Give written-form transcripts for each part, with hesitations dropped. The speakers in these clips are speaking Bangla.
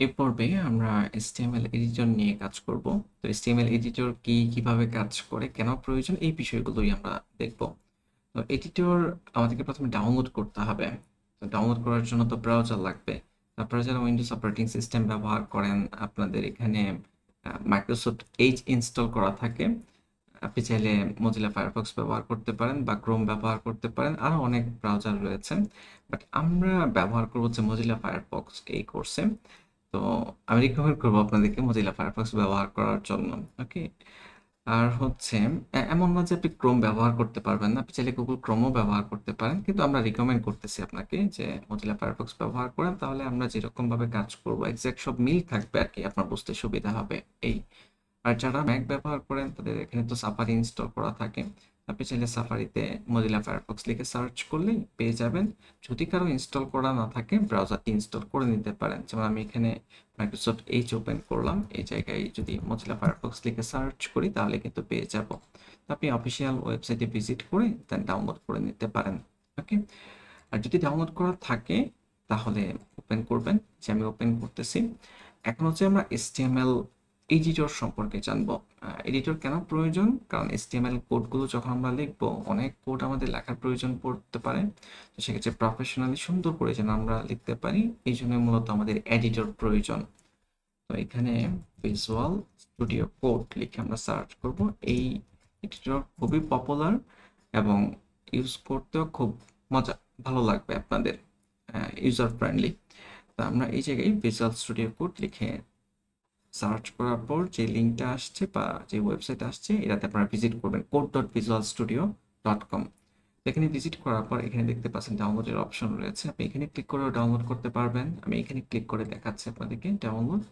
এই পর্বে আমরা HTML এডিটর নিয়ে কাজ করব। তো HTML এডিটর কি, কিভাবে কাজ করে, কেন প্রয়োজন, এই বিষয়গুলোই আমরা দেখব। তো এডিটর আমাদেরকে প্রথমে ডাউনলোড করতে হবে। তো ডাউনলোড করার জন্য তো ব্রাউজার লাগবে। আপনারা যারা উইন্ডোজ অপারেটিং সিস্টেম ব্যবহার করেন, আপনাদের এখানে মাইক্রোসফট এজ ইনস্টল করা থাকে। আপনি চাইলে মজিলা ফায়ারফক্স ব্যবহার করতে পারেন বা ক্রোম ব্যবহার করতে পারেন, আরও অনেক ব্রাউজার রয়েছে। বাট আমরা ব্যবহার করবো হচ্ছে মজিলা ফায়ারফক্স এই কোর্সে। তো আমি রিকমেন্ড করবো আপনাদেরকে মজিলা ফায়ারফক্স ব্যবহার করার জন্য। ওকে। আর হচ্ছে এমন না যে আপনি ক্রোম ব্যবহার করতে পারবেন না, আপনি চাইলে গুগল ক্রোমও ব্যবহার করতে পারেন, কিন্তু আমরা রিকমেন্ড করতেছি আপনাকে যে মজিলা ফায়ারফক্স ব্যবহার করেন, তাহলে আমরা যেরকম ভাবে কাজ করবো এক্সাক্ট সব মিল থাকবে আর কি, আপনার বুঝতে সুবিধা হবে এই। আর যারা ম্যাক ব্যবহার করেন তাদের এখানে তো সাফারি ইনস্টল করা থাকে। আপনি চাইলে সাফারিতে মজিলা ফায়ারফক্স লিখে সার্চ করলেই পেয়ে যাবেন। যদি কারো ইনস্টল করা না থাকে, ব্রাউজারটি ইনস্টল করে নিতে পারেন। যেমন আমি এখানে মাইক্রোসফট এজ ওপেন করলাম, এই জায়গায় যদি মজিলা ফায়ারফক্স লিখে সার্চ করি তাহলে কিন্তু পেয়ে যাব। তো আপনি অফিসিয়াল ওয়েবসাইটে ভিজিট করে দেন ডাউনলোড করে নিতে পারেন। ওকে। আর যদি ডাউনলোড করা থাকে তাহলে ওপেন করবেন, যে আমি ওপেন করতেছি। এখন হচ্ছে আমরা HTML এডিটর সম্পর্কে জানবো। এডিটর কেন প্রয়োজন? কারণ HTML কোডগুলো যখন আমরা লিখবো, অনেক কোড আমাদের লেখার প্রয়োজন পড়তে পারে। তো সেক্ষেত্রে প্রফেশনালি সুন্দর করে যেন আমরা লিখতে পারি, এই জন্য মূলত আমাদের এডিটর প্রয়োজন। তো এখানে ভিজুয়াল স্টুডিও কোড লিখে আমরা সার্চ করব। এই এডিটর খুবই পপুলার এবং ইউজ করতেও খুব মজা, ভালো লাগবে আপনাদের, ইউজার ফ্রেন্ডলি। তো আমরা এই জায়গায় ভিজুয়াল স্টুডিও কোড লিখে সার্চ করার পর যে লিঙ্কটা আসছে বা যে ওয়েবসাইট আসছে, এটাতে আপনারা ভিজিট করবেন code.visualstudio.com। এখানে ভিজিট করার পর এখানে দেখতে পাচ্ছেন ডাউনলোডের অপশন রয়েছে, আপনি এখানে ক্লিক করেও ডাউনলোড করতে পারবেন। আমি এখানে ক্লিক করে দেখাচ্ছি আপনাদেরকে ডাউনলোড।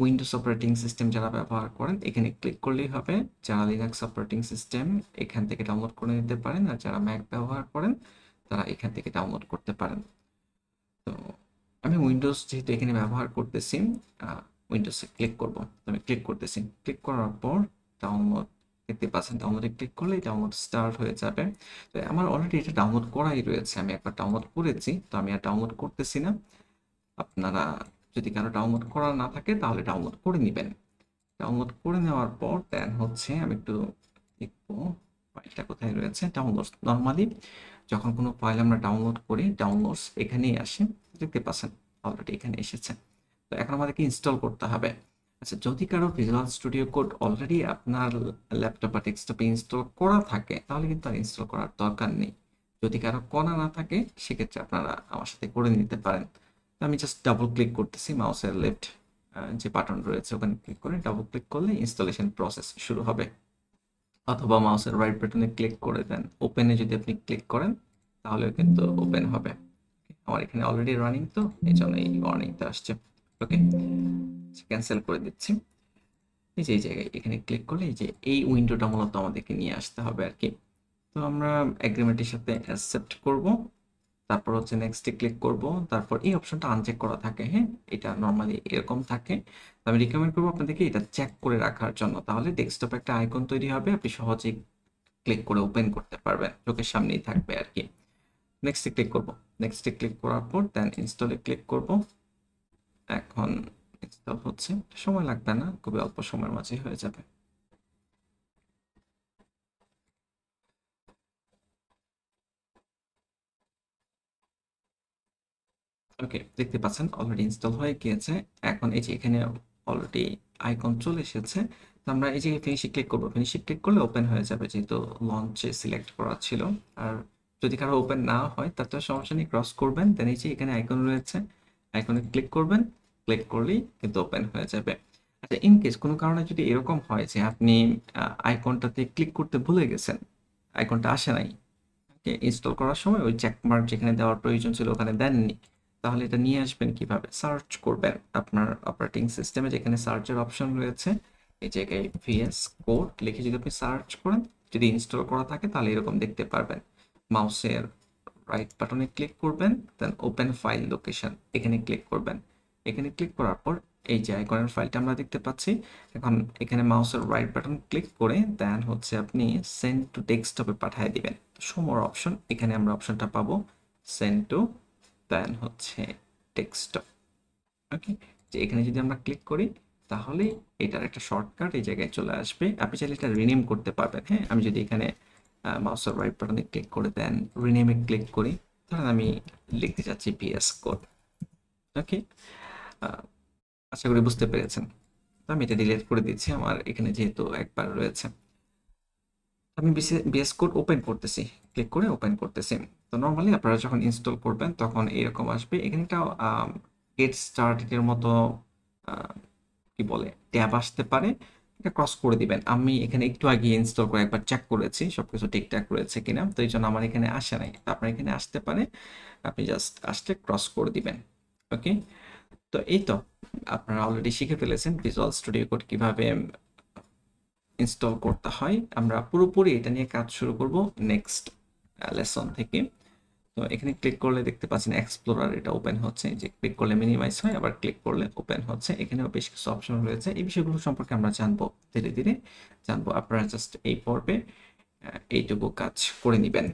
উইন্ডোজ অপারেটিং সিস্টেম যারা ব্যবহার করেন এখানে ক্লিক করলেই হবে। যারা লিনাক্স অপারেটিং সিস্টেম এখান থেকে ডাউনলোড করে নিতে পারেন, আর যারা ম্যাক ব্যবহার করেন তারা এখান থেকে ডাউনলোড করতে পারেন। তো আমি উইন্ডোজ যেহেতু এখানে ব্যবহার করতেছি, উইন্ডোজে ক্লিক করব। তো আমি ক্লিক করতেছি, ক্লিক করার পর ডাউনলোড দেখতে পাচ্ছেন, ডাউনলোডে ক্লিক করলেই ডাউনলোড স্টার্ট হয়ে যাবে। তো আমার অলরেডি এটা ডাউনলোড করাই রয়েছে, আমি একবার ডাউনলোড করেছি, তো আমি আর ডাউনলোড করতেছি না। আপনারা যদি কারো ডাউনলোড করা না থাকে তাহলে ডাউনলোড করে নেবেন। ডাউনলোড করে নেওয়ার পর দেন হচ্ছে আমি একটু দেখবো ফাইলটা কোথায় রয়েছে। ডাউনলোডস, নর্মালি যখন কোনো ফাইল আমরা ডাউনলোড করি ডাউনলোডস এখানেই আসে, দেখতে পাচ্ছেন অলরেডি এখানে এসেছে। তো এখন আমাদেরকে ইনস্টল করতে হবে। আচ্ছা, যদি কারো ভিজুয়াল স্টুডিও কোড অলরেডি আপনার ল্যাপটপ বা ডেস্কটপে ইনস্টল করা থাকে তাহলে কিন্তু আর ইনস্টল করার দরকার নেই। যদি কারো করা না থাকে সেক্ষেত্রে আপনারা আমার সাথে করে নিতে পারেন। তো আমি জাস্ট ডাবল ক্লিক করতেছি, মাউসের লেফট যে বাটন রয়েছে ওখানে ক্লিক করে ডাবল ক্লিক করলে ইনস্টলেশন প্রসেস শুরু হবে। অথবা মাউসের রাইট বাটনে ক্লিক করে দেন, ওপেনে যদি আপনি ক্লিক করেন তাহলেও কিন্তু ওপেন হবে। আমার এখানে অলরেডি রানিং, তো এই জন্য এই ওয়ার্নিংটা আসছে। ওকে, ক্যান্সেল করে দিচ্ছি। এই যে এই জায়গায় এখানে ক্লিক করলে এই যে এই উইন্ডোটা মূলত আমাদেরকে নিয়ে আসতে হবে আর কি। তো আমরা এগ্রিমেন্টের সাথে অ্যাকসেপ্ট করব, তারপর হচ্ছে নেক্সটে ক্লিক করব, তারপর এই অপশনটা আনচেক করা থাকে। হ্যাঁ, এটা নর্মালি এরকম থাকে। তো আমি রিকমেন্ড করবো আপনাদেরকে এটা চেক করে রাখার জন্য, তাহলে ডেস্কটপে একটা আইকন তৈরি হবে, আপনি সহজেই ক্লিক করে ওপেন করতে পারবেন, চোখের সামনেই থাকবে আর কি। নেক্সটে ক্লিক করব, নেক্সটে ক্লিক করার পর দেন ইনস্টলে ক্লিক করব। এখন ইনস্টল হচ্ছে, সময় লাগবে না, খুবই অল্প সময়ের মাঝে হয়ে যাবে। ওকে, দেখতে পাচ্ছেন অলরেডি ইনস্টল হয়ে গিয়েছে। এখন এই যে এখানে অলরেডি আইকন চলে এসেছে। তো আমরা এই যে ফিনিশে ক্লিক করবো, ফিনিশে ক্লিক করলে ওপেন হয়ে যাবে, যেহেতু লঞ্চে সিলেক্ট করা ছিল। আর যদি কারো ওপেন না হয় তার তো সমস্যা নেই, ক্রস করবেন, দেন এই যে এখানে আইকন রয়েছে, আইকনে ক্লিক করবেন, ক্লিক করলেই কিন্তু ওপেন হয়ে যাবে। আচ্ছা, ইন কেস কোনো কারণে যদি এরকম হয় যে আপনি আইকনটাতে ক্লিক করতে ভুলে গেছেন, আইকনটা আসে নাই, ইনস্টল করার সময় ওই চেকমার্ক যেখানে দেওয়ার প্রয়োজন ছিল ওখানে দেননি, তাহলে এটা নিয়ে আসবেন কিভাবে? সার্চ করবেন আপনার অপারেটিং সিস্টেমে, যেখানে সার্চের অপশন রয়েছে এই জায়গায় ভিএস কোড লিখে যদি আপনি সার্চ করেন, যদি ইনস্টল করা থাকে তাহলে এরকম দেখতে পারবেন। মাউসের রাইট বাটনে ক্লিক করবেন, দেন ওপেন ফাইল লোকেশন এখানে ক্লিক করবেন। এখানে ক্লিক করার পর এই যে আইকনের ফাইলটা আমরা দেখতে পাচ্ছি। এখন এখানে মাউসের রাইট বাটন ক্লিক করে দেন হচ্ছে আপনি সেন্ড টু ডেস্কটপে পাঠিয়ে দিবেন। সমর অপশন, এখানে আমরা অপশনটা পাবো সেন্ড টু, দেন হচ্ছে ডেস্কটপ। ওকে, যে এখানে যদি আমরা ক্লিক করি তাহলে এটার একটা শর্টকাট এই জায়গায় চলে আসবে। আপনি চাইলে এটা রিনেম করতে পারবেন। হ্যাঁ, আমি যদি এখানে মাউসের রাইট বাটনে ক্লিক করে দেন, রিনেমে ক্লিক করি, ধরেন আমি লিখতে চাচ্ছি VS কোড। ওকে, আশা করি বুঝতে পেরেছেন। তো আমি এটা ডিলিট করে দিচ্ছি, আমার এখানে যেহেতু একবার রয়েছে। আমি VS কোড ওপেন করতেছি, ক্লিক করে ওপেন করতেছি। তো নর্মালি আপনারা যখন ইনস্টল করবেন তখন এরকম আসবে। এখানে একটা গেট স্টার্টেড এর মতো আহ, কি বলে ট্যাব আসতে পারে, এটা ক্রস করে দিবেন। আমি এখানে একটু আগে ইনস্টল করে একবার চেক করেছি সবকিছু ঠিকঠাক রয়েছে কিনা, তো এই জন্য আমার এখানে আসে নাই। তো আপনার এখানে আসতে পারে, আপনি জাস্ট আসলে ক্রস করে দিবেন। ওকে, তো এই তো আপনারা অলরেডি শিখে ফেলেছেন ভিজুয়াল স্টুডিও কোড কিভাবে ইনস্টল করতে হয়। আমরা পুরোপুরি এটা নিয়ে কাজ শুরু করব নেক্সট লেসন থেকে। তো এখানে ক্লিক করলে দেখতে পাচ্ছেন এক্সপ্লোরার এটা ওপেন হচ্ছে, যে ক্লিক করলে মিনিমাইজ হয়, আবার ক্লিক করলে ওপেন হচ্ছে। এখানেও বেশ কিছু অপশন রয়েছে, এই বিষয়গুলো সম্পর্কে আমরা জানবো, ধীরে ধীরে জানবো। আপনারা জাস্ট এই পর্বে এইটুকু কাজ করে নেবেন।